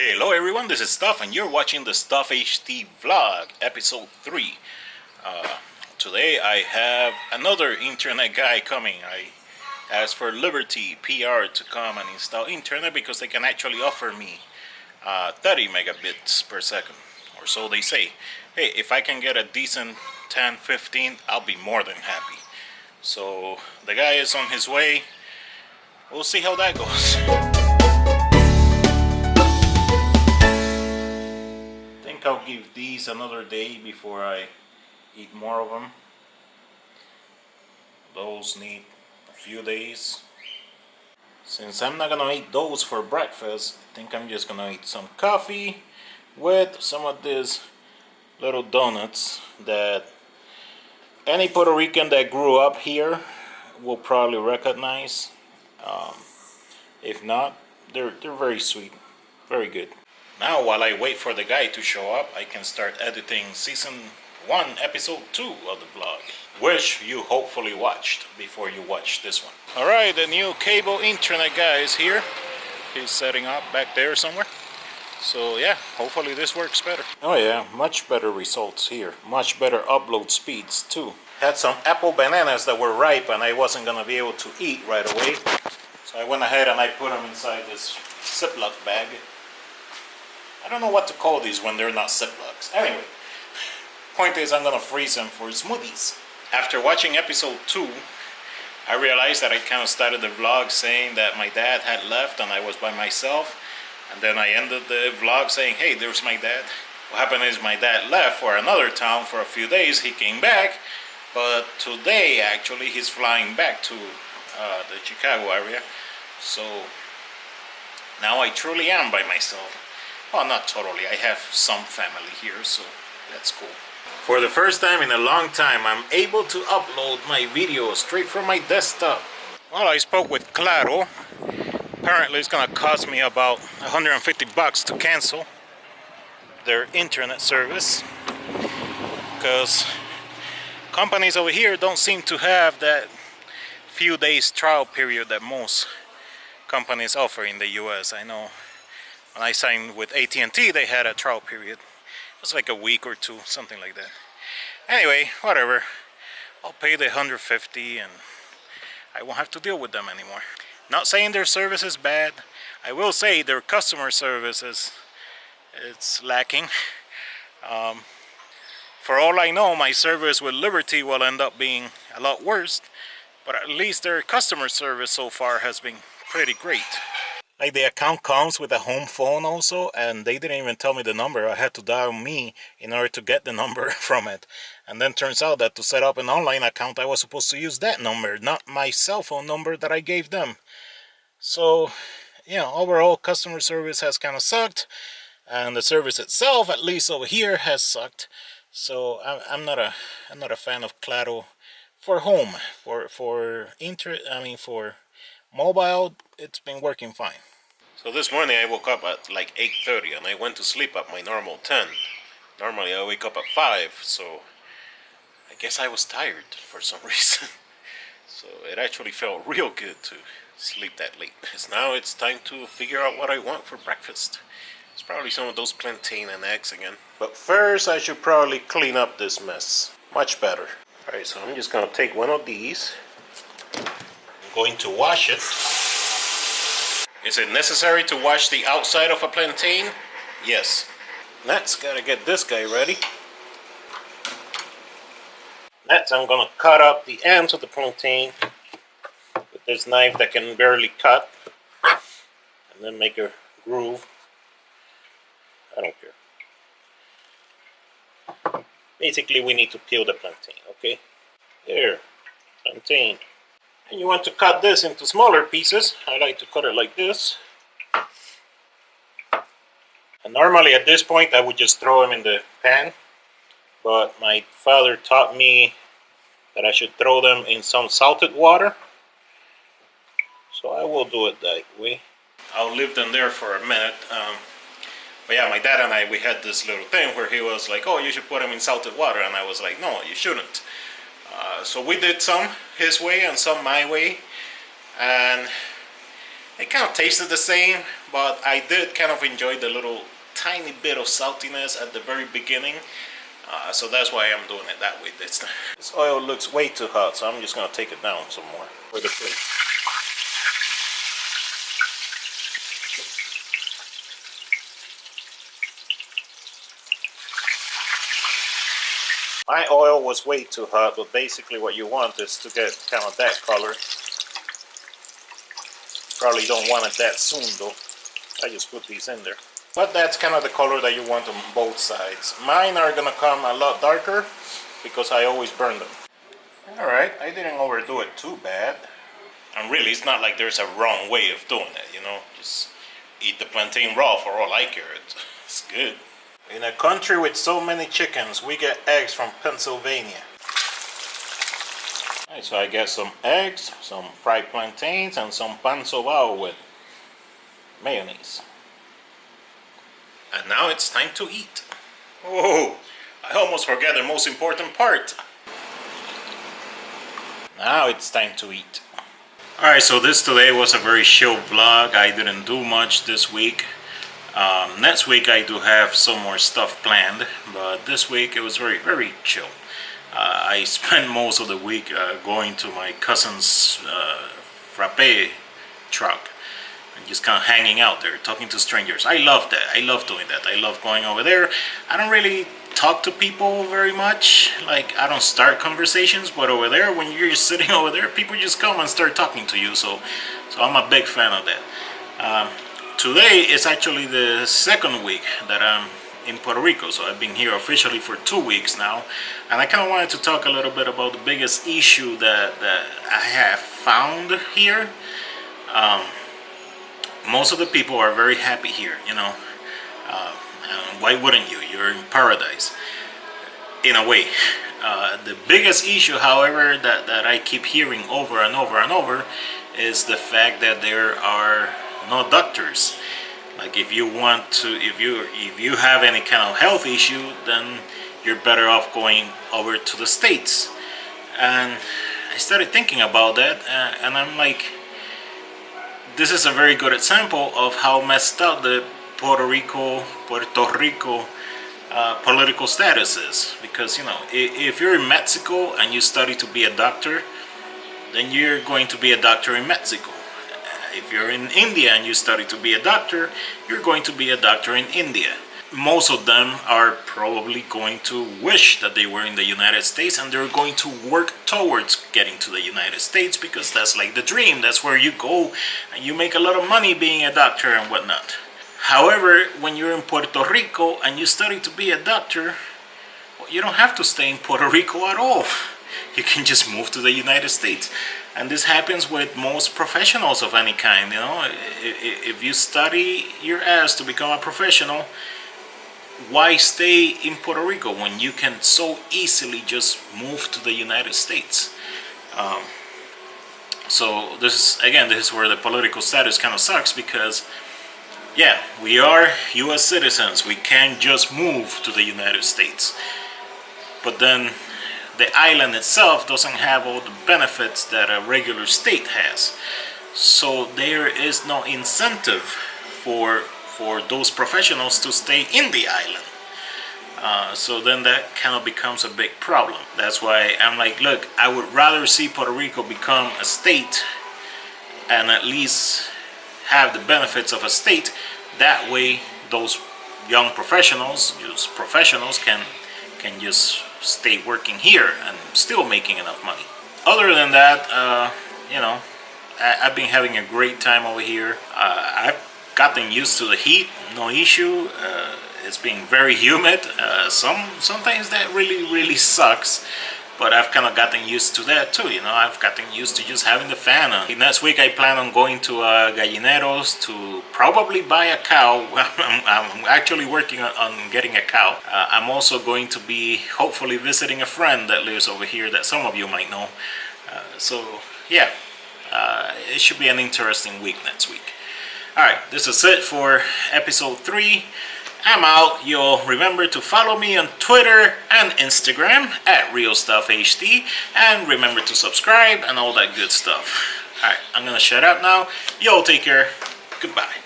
Hello everyone, this is Stuff and you're watching the Stuff HD vlog, episode 3. Today I have another internet guy coming. I asked for Liberty PR to come and install internet because they can actually offer me 30 megabits per second, or so they say. Hey, if I can get a decent 10, 15, I'll be more than happy. So the guy is on his way. We'll see how that goes. I'll give these another day before I eat more of them. Those need a few days. Since I'm not gonna eat those for breakfast, I think I'm just gonna eat some coffee with some of these little donuts that any Puerto Rican that grew up here will probably recognize. If not, they're very sweet, very good. Now, while I wait for the guy to show up, I can start editing season 1, episode 2 of the vlog, which you hopefully watched before you watch this one. Alright, the new cable internet guy is here. He's setting up back there somewhere. So yeah, hopefully this works better. Oh yeah, much better results here. Much better upload speeds too. Had some apple bananas that were ripe and I wasn't gonna be able to eat right away. So I went ahead and I put them inside this Ziploc bag. I don't know what to call these when they're not Ziplocs. Anyway, point is I'm gonna freeze them for smoothies. After watching episode 2, I realized that I kind of started the vlog saying that my dad had left and I was by myself. And then I ended the vlog saying, hey, there's my dad. What happened is my dad left for another town for a few days. He came back, but today actually he's flying back to the Chicago area. So now I truly am by myself. Well, not totally. I have some family here, so that's cool. For the first time in a long time, I'm able to upload my videos straight from my desktop. Well, I spoke with Claro. Apparently, it's gonna cost me about $150 to cancel their internet service, because companies over here don't seem to have that few days trial period that most companies offer in the US. I know when I signed with AT&T, they had a trial period. It was like a week or two, something like that. Anyway, whatever. I'll pay the $150 and I won't have to deal with them anymore. Not saying their service is bad. I will say their customer service it's lacking. For all I know, my service with Liberty will end up being a lot worse. But at least their customer service so far has been pretty great. Like, the account comes with a home phone also, and they didn't even tell me the number. I had to dial me in order to get the number from it. And then turns out that to set up an online account, I was supposed to use that number, not my cell phone number that I gave them. So, you know, overall customer service has kind of sucked, and the service itself, at least over here, has sucked. So I'm not a fan of Claro for home. For mobile, it's been working fine. So this morning I woke up at like 8:30 and I went to sleep at my normal 10. Normally I wake up at 5, so I guess I was tired for some reason. So it actually felt real good to sleep that late. Because now it's time to figure out what I want for breakfast. It's probably some of those plantain and eggs again. But first I should probably clean up this mess. Much better. Alright, so I'm just going to take one of these. I'm going to wash it. Is it necessary to wash the outside of a plantain? Yes. Next, gotta get this guy ready. Next, I'm gonna cut up the ends of the plantain with this knife that can barely cut, and then make a groove. I don't care. Basically, we need to peel the plantain, okay? There, plantain. And you want to cut this into smaller pieces. I like to cut it like this. And normally at this point I would just throw them in the pan. But my father taught me that I should throw them in some salted water. So I will do it that way. I'll leave them there for a minute. But yeah, my dad and I, we had this little thing where he was like, oh, you should put them in salted water. And I was like, no, you shouldn't. So we did some his way and some my way, and it kind of tasted the same, but I did kind of enjoy the little tiny bit of saltiness at the very beginning. So that's why I'm doing it that way this time. This oil looks way too hot, so I'm just gonna take it down some more for the plate. My oil was way too hot, but basically what you want is to get kind of that color. Probably don't want it that soon though. I just put these in there. But that's kind of the color that you want on both sides. Mine are gonna come a lot darker because I always burn them. Alright, I didn't overdo it too bad. And really, it's not like there's a wrong way of doing it, you know? Just eat the plantain raw for all I care. It's good. In a country with so many chickens, we get eggs from Pennsylvania. Alright, so I get some eggs, some fried plantains, and some pan sobao with mayonnaise. And now it's time to eat. Oh, I almost forgot the most important part. Now it's time to eat. Alright, so this today was a very chill vlog. I didn't do much this week. Next week I do have some more stuff planned, but this week it was very chill. I spent most of the week going to my cousin's frappe truck and just kind of hanging out there, talking to strangers. I love that. I love doing that. I love going over there. I don't really talk to people very much. Like, I don't start conversations, but over there, when you're just sitting over there, people just come and start talking to you. So I'm a big fan of that. Today is actually the second week that I'm in Puerto Rico, so I've been here officially for 2 weeks now, and I kind of wanted to talk a little bit about the biggest issue that I have found here. Most of the people are very happy here, you know. Why wouldn't you? You're in paradise, in a way. The biggest issue, however, that I keep hearing over and over and over is the fact that there are no doctors. Like, if you want to, if you have any kind of health issue, then you're better off going over to the States. And I started thinking about that, and I'm like, this is a very good example of how messed up the Puerto Rico political status is. Because, you know, if you're in Mexico and you study to be a doctor, then you're going to be a doctor in Mexico. If you're in India and you study to be a doctor, you're going to be a doctor in India. Most of them are probably going to wish that they were in the United States, and they're going to work towards getting to the United States because that's like the dream. That's where you go and you make a lot of money being a doctor and whatnot. However, when you're in Puerto Rico and you study to be a doctor, well, you don't have to stay in Puerto Rico at all. You can just move to the United States. And this happens with most professionals of any kind, you know. If you study your ass to become a professional, why stay in Puerto Rico when you can so easily just move to the United States? So this is where the political status kind of sucks, because yeah, we are US citizens. We can't just move to the United States. But then the island itself doesn't have all the benefits that a regular state has. So there is no incentive for those professionals to stay in the island. So then that kind of becomes a big problem. That's why I'm like, look, I would rather see Puerto Rico become a state and at least have the benefits of a state. That way those young professionals, can just stay working here and still making enough money. Other than that, you know, I've been having a great time over here. I've gotten used to the heat, no issue. It's been very humid. Sometimes that really sucks, but I've kind of gotten used to that too. You know, I've gotten used to just having the fan on. Next week I plan on going to Gallineros to probably buy a cow. I'm actually working on getting a cow. I'm also going to be hopefully visiting a friend that lives over here that some of you might know. So yeah, it should be an interesting week next week. Alright, this is it for episode 3. I'm out. You'll remember to follow me on Twitter and Instagram at RealStuffHD, and remember to subscribe and all that good stuff. Alright, I'm gonna shut up now. Y'all take care. Goodbye.